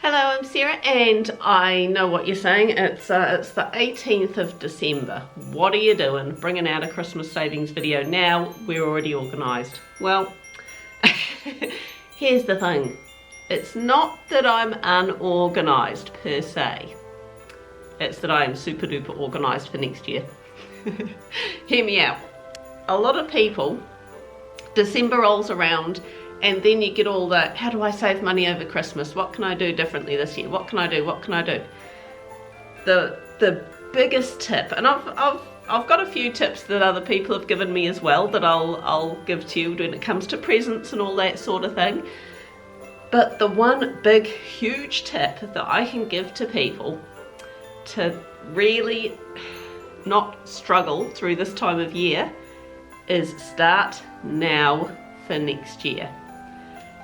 Hello, I'm Sarah, and I know what you're saying. It's the 18th of December. What are you doing? Bringing out a Christmas savings video now? We're already organised. Well, here's the thing. It's not that I'm unorganised per se. It's that I am super duper organised for next year. Hear me out. A lot of people, December rolls around and then you get all the, how do I save money over Christmas? What can I do differently this year? What can I do? What can I do? The biggest tip, and I've got a few tips that other people have given me as well that I'll give to you when it comes to presents and all that sort of thing. But the one big, huge tip that I can give to people to really not struggle through this time of year is start now for next year.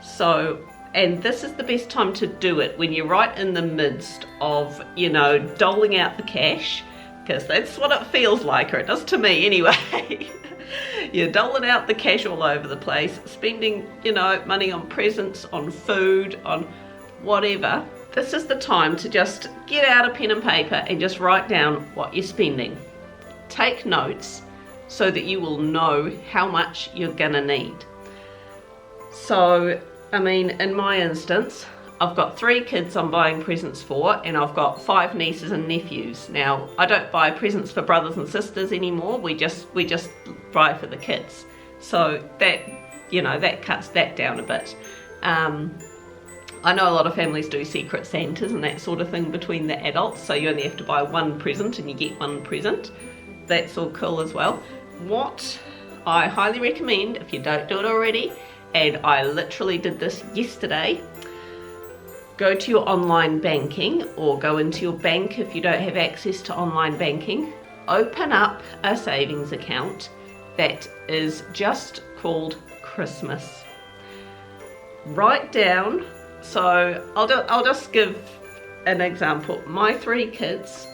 So, and this is the best time to do it when you're right in the midst of, you know, doling out the cash, because that's what it feels like, or it does to me anyway. You're doling out the cash all over the place, spending, you know, money on presents, on food, on whatever. This is the time to just get out a pen and paper and just write down what you're spending. Take notes so that you will know how much you're gonna need. So, I mean, in my instance, I've got 3 kids I'm buying presents for, and I've got 5 nieces and nephews. Now, I don't buy presents for brothers and sisters anymore. We just buy for the kids. So that, you know, that cuts that down a bit. I know a lot of families do secret Santas and that sort of thing between the adults, so you only have to buy 1 present and you get 1 present. That's all cool as well. What I highly recommend, if you don't do it already, and I literally did this yesterday, go to your online banking or go into your bank if you don't have access to online banking. Open up a savings account that is just called Christmas. Write down, so I'll just give an example. My 3 kids,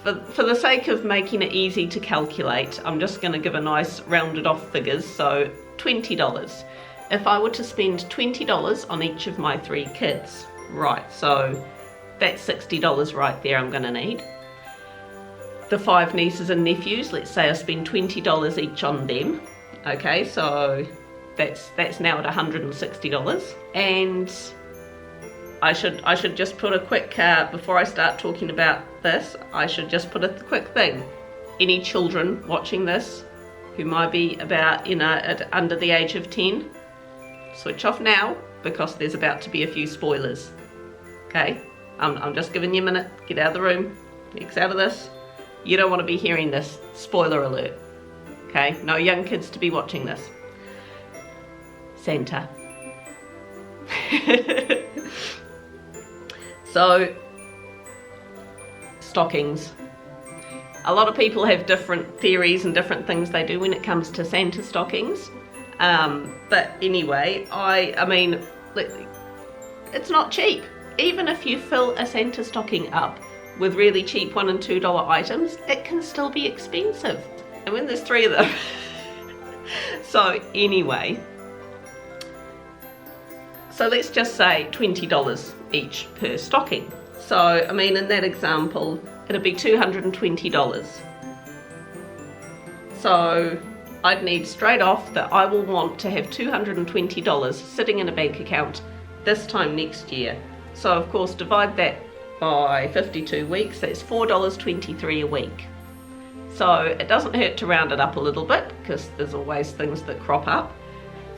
for the sake of making it easy to calculate, I'm just going to give a nice rounded off figures, so $20. If I were to spend $20 on each of my 3 kids, right, so that's $60 right there I'm going to need. The 5 nieces and nephews, let's say I spend $20 each on them, okay, so that's now at $160. And I should just put a quick, before I start talking about this, I should just put a quick thing. Any children watching this who might be about, you know, under the age of 10, switch off now, because there's about to be a few spoilers. Okay, I'm just giving you a minute, get out of the room, X out of this. You don't want to be hearing this, spoiler alert. Okay, no young kids to be watching this. Santa. So, stockings. A lot of people have different theories and different things they do when it comes to Santa stockings. But anyway, I mean, it's not cheap. Even if you fill a Santa stocking up with really cheap $1 and $2 items, it can still be expensive. And when there's 3 of them. So anyway, so let's just say $20 each per stocking. So, I mean, in that example, it'd be $220. So I'd need straight off that I will want to have $220 sitting in a bank account this time next year. So of course, divide that by 52 weeks, that's $4.23 a week. So it doesn't hurt to round it up a little bit, because there's always things that crop up.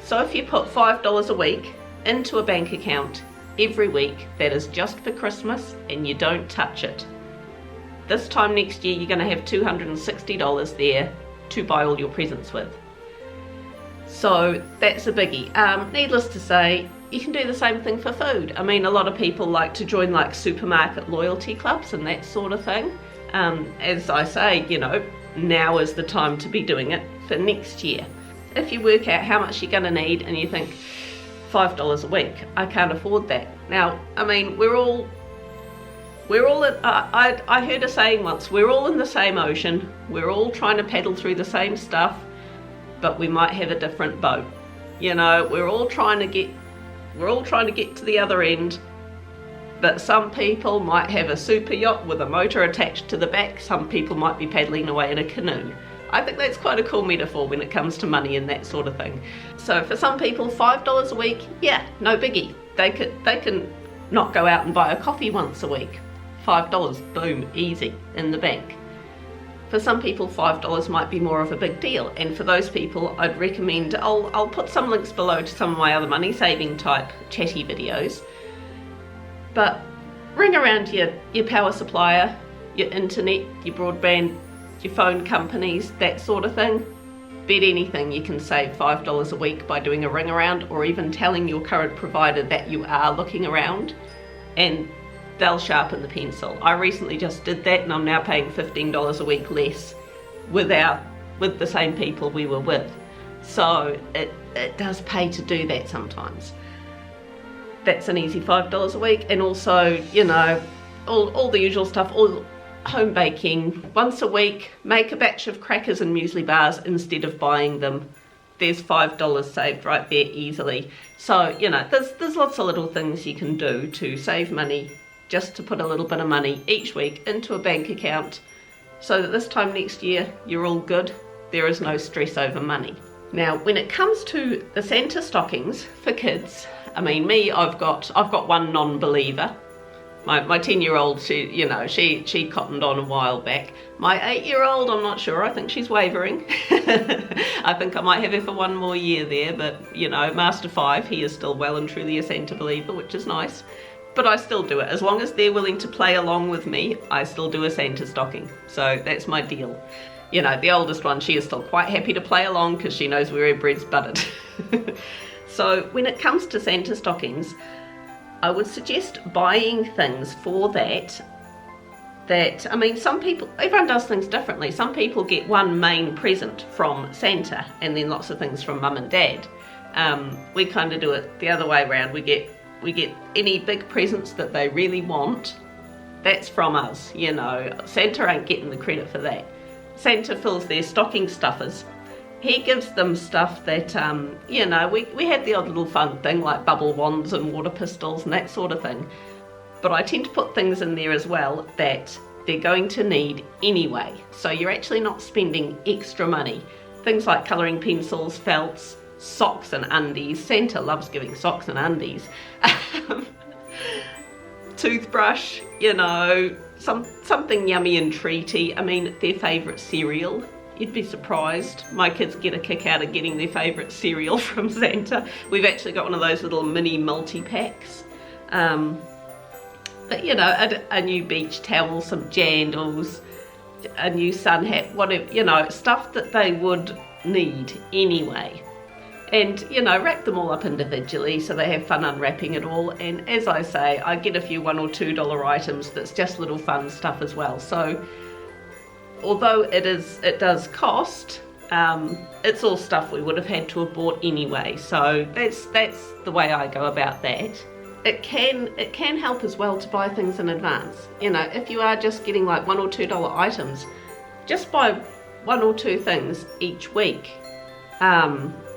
So if you put $5 a week into a bank account every week, that is just for Christmas, and you don't touch it. This time next year, you're going to have $260 there to buy all your presents with. So that's a biggie. Needless to say, you can do the same thing for food. I mean, a lot of people like to join like supermarket loyalty clubs and that sort of thing. As I say, you know, now is the time to be doing it for next year. If you work out how much you're going to need and you think, $5 a week, I can't afford that. Now, I mean, we're all I heard a saying once, we're all in the same ocean, we're all trying to paddle through the same stuff, but we might have a different boat. You know, we're all trying to get to the other end, But some people might have a super yacht with a motor attached to the back. Some people might be paddling away in a canoe. I think that's quite a cool metaphor when it comes to money and that sort of thing. So for some people, $5 a week, yeah, no biggie. They can not go out and buy a coffee once a week. $5, boom, easy, in the bank. For some people, $5 might be more of a big deal, and for those people, I'd recommend, I'll put some links below to some of my other money saving type chatty videos. But ring around your power supplier, your internet, your broadband, your phone companies, that sort of thing. Bet anything you can save $5 a week by doing a ring around, or even telling your current provider that you are looking around, and they'll sharpen the pencil. I recently just did that, and I'm now paying $15 a week less with the same people we were with. So it does pay to do that sometimes. That's an easy $5 a week. And also, you know, all the usual stuff, all home baking. Once a week, make a batch of crackers and muesli bars instead of buying them. There's $5 saved right there easily. So, you know, there's lots of little things you can do to save money, just to put a little bit of money each week into a bank account so that this time next year you're all good. There is no stress over money. Now, when it comes to the Santa stockings for kids, I mean, me, I've got one non-believer. My 10-year-old, she cottoned on a while back. My 8-year-old, I'm not sure. I think she's wavering. I think I might have her for one more year there, but, you know, Master 5, he is still well and truly a Santa believer, which is nice. But I still do it. As long as they're willing to play along with me, I still do a Santa stocking. So that's my deal. You know, the oldest one, she is still quite happy to play along because she knows where her bread's buttered. So when it comes to Santa stockings, I would suggest buying things for that, I mean, some people, everyone does things differently. Some people get one main present from Santa and then lots of things from Mum and Dad. We kind of do it the other way around. We get any big presents that they really want, that's from us, you know. Santa ain't getting the credit for that. Santa fills their stocking stuffers. He gives them stuff that, you know, we had the odd little fun thing like bubble wands and water pistols and that sort of thing. But I tend to put things in there as well that they're going to need anyway. So you're actually not spending extra money. Things like colouring pencils, felts, socks and undies. Santa loves giving socks and undies. Toothbrush, you know, something yummy and treaty. I mean, their favourite cereal. You'd be surprised. My kids get a kick out of getting their favourite cereal from Santa. We've actually got one of those little mini multi-packs. But you know, a new beach towel, some jandals, a new sun hat, whatever, you know, stuff that they would need anyway. And, you know, wrap them all up individually so they have fun unwrapping it all. And as I say, I get a few $1 or $2 items that's just little fun stuff as well. So although it does cost, it's all stuff we would have had to have bought anyway. So that's the way I go about that. It can help as well to buy things in advance. You know, if you are just getting like $1 or $2 items, just buy 1 or 2 things each week.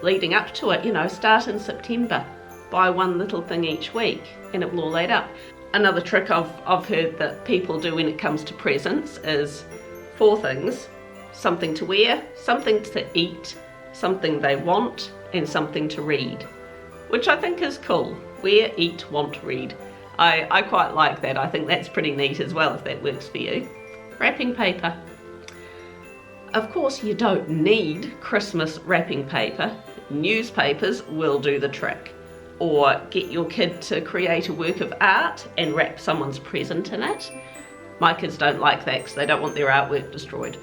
Leading up to it, you know, start in September, buy one little thing each week and it will all add up. Another trick I've heard that people do when it comes to presents is 4 things: something to wear, something to eat, something they want, and something to read, which I think is cool. Wear, eat, want, read. I quite like that. I think that's pretty neat as well, if that works for you. Wrapping paper. Of course, you don't need Christmas wrapping paper. Newspapers will do the trick. Or get your kid to create a work of art and wrap someone's present in it. My kids don't like that because they don't want their artwork destroyed.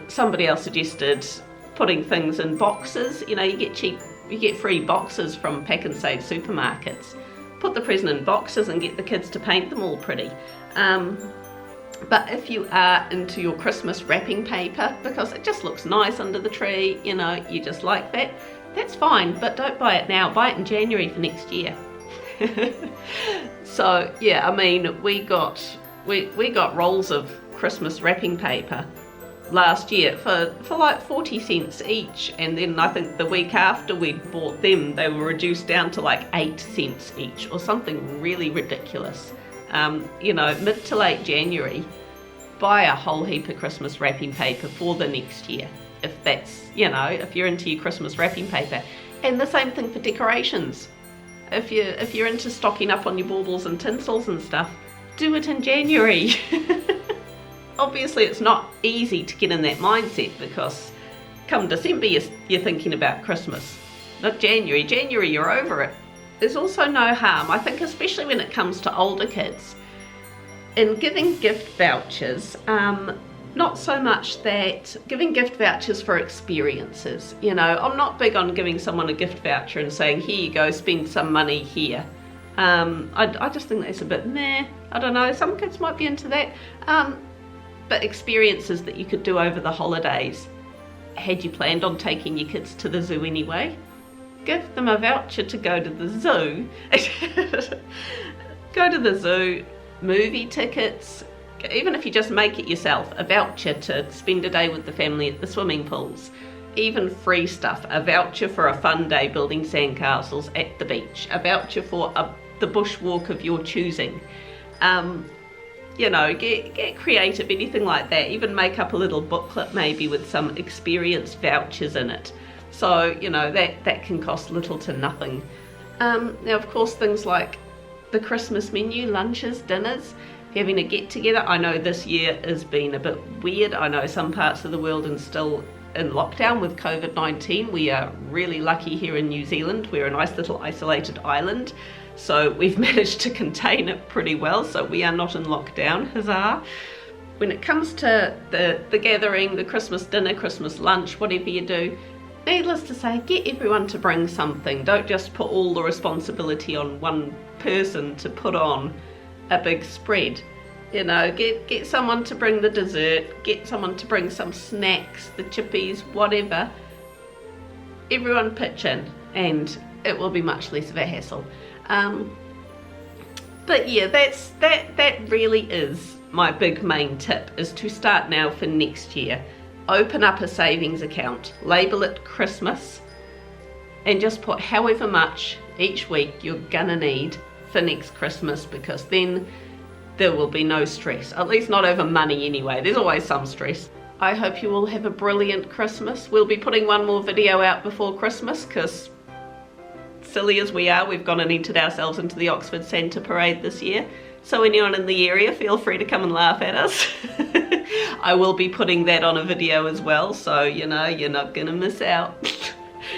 Somebody else suggested putting things in boxes. You know, you get free boxes from Pack and Save supermarkets. Put the present in boxes and get the kids to paint them all pretty. But if you are into your Christmas wrapping paper, because it just looks nice under the tree, you know, you just like that, that's fine, but don't buy it now. Buy it in January for next year. So yeah, I mean, we got rolls of Christmas wrapping paper last year for like 40 cents each, and then I think the week after we bought them they were reduced down to like 8 cents each or something really ridiculous. You know, mid to late January, buy a whole heap of Christmas wrapping paper for the next year, if that's, you know, if you're into your Christmas wrapping paper. And the same thing for decorations. If you're into stocking up on your baubles and tinsels and stuff, do it in January. Obviously it's not easy to get in that mindset, because come December you're thinking about Christmas, not January. January you're over it. There's also no harm, I think, especially when it comes to older kids, in giving gift vouchers. Not so much that giving gift vouchers for experiences. You know, I'm not big on giving someone a gift voucher and saying, here you go, spend some money here. I just think that's a bit meh. I don't know, some kids might be into that. But experiences that you could do over the holidays. Had you planned on taking your kids to the zoo anyway? Give them a voucher to go to the zoo. Go to the zoo, movie tickets, even if you just make it yourself, a voucher to spend a day with the family at the swimming pools. Even free stuff, a voucher for a fun day building sandcastles at the beach, a voucher for the bushwalk of your choosing. You know, get creative, anything like that. Even make up a little booklet maybe with some experience vouchers in it. So, you know, that can cost little to nothing. Now, of course, things like the Christmas menu, lunches, dinners, having a get together. I know this year has been a bit weird. I know some parts of the world are still in lockdown with COVID-19. We are really lucky here in New Zealand. We're a nice little isolated island, so we've managed to contain it pretty well, so we are not in lockdown, huzzah. When it comes to the gathering, the Christmas dinner, Christmas lunch, whatever you do, needless to say, get everyone to bring something. Don't just put all the responsibility on one person to put on a big spread. You know, get someone to bring the dessert, get someone to bring some snacks, the chippies, whatever. Everyone pitch in and it will be much less of a hassle. But yeah, that really is my big main tip, is to start now for next year. Open up a savings account, label it Christmas, and just put however much each week you're gonna need for next Christmas, because then there will be no stress, at least not over money anyway. There's always some stress. I hope you all have a brilliant Christmas. We'll be putting one more video out before Christmas, because silly as we are, we've gone and entered ourselves into the Oxford Santa Parade this year. So anyone in the area, feel free to come and laugh at us. I will be putting that on a video as well, so you know, you're not gonna miss out.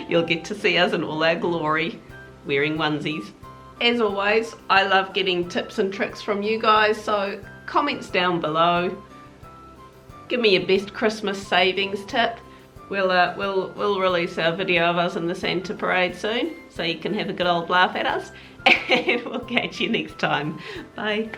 You'll get to see us in all our glory, wearing onesies. As always, I love getting tips and tricks from you guys, so comments down below. Give me your best Christmas savings tip. We'll release our video of us in the Santa Parade soon, so you can have a good old laugh at us. And we'll catch you next time. Bye.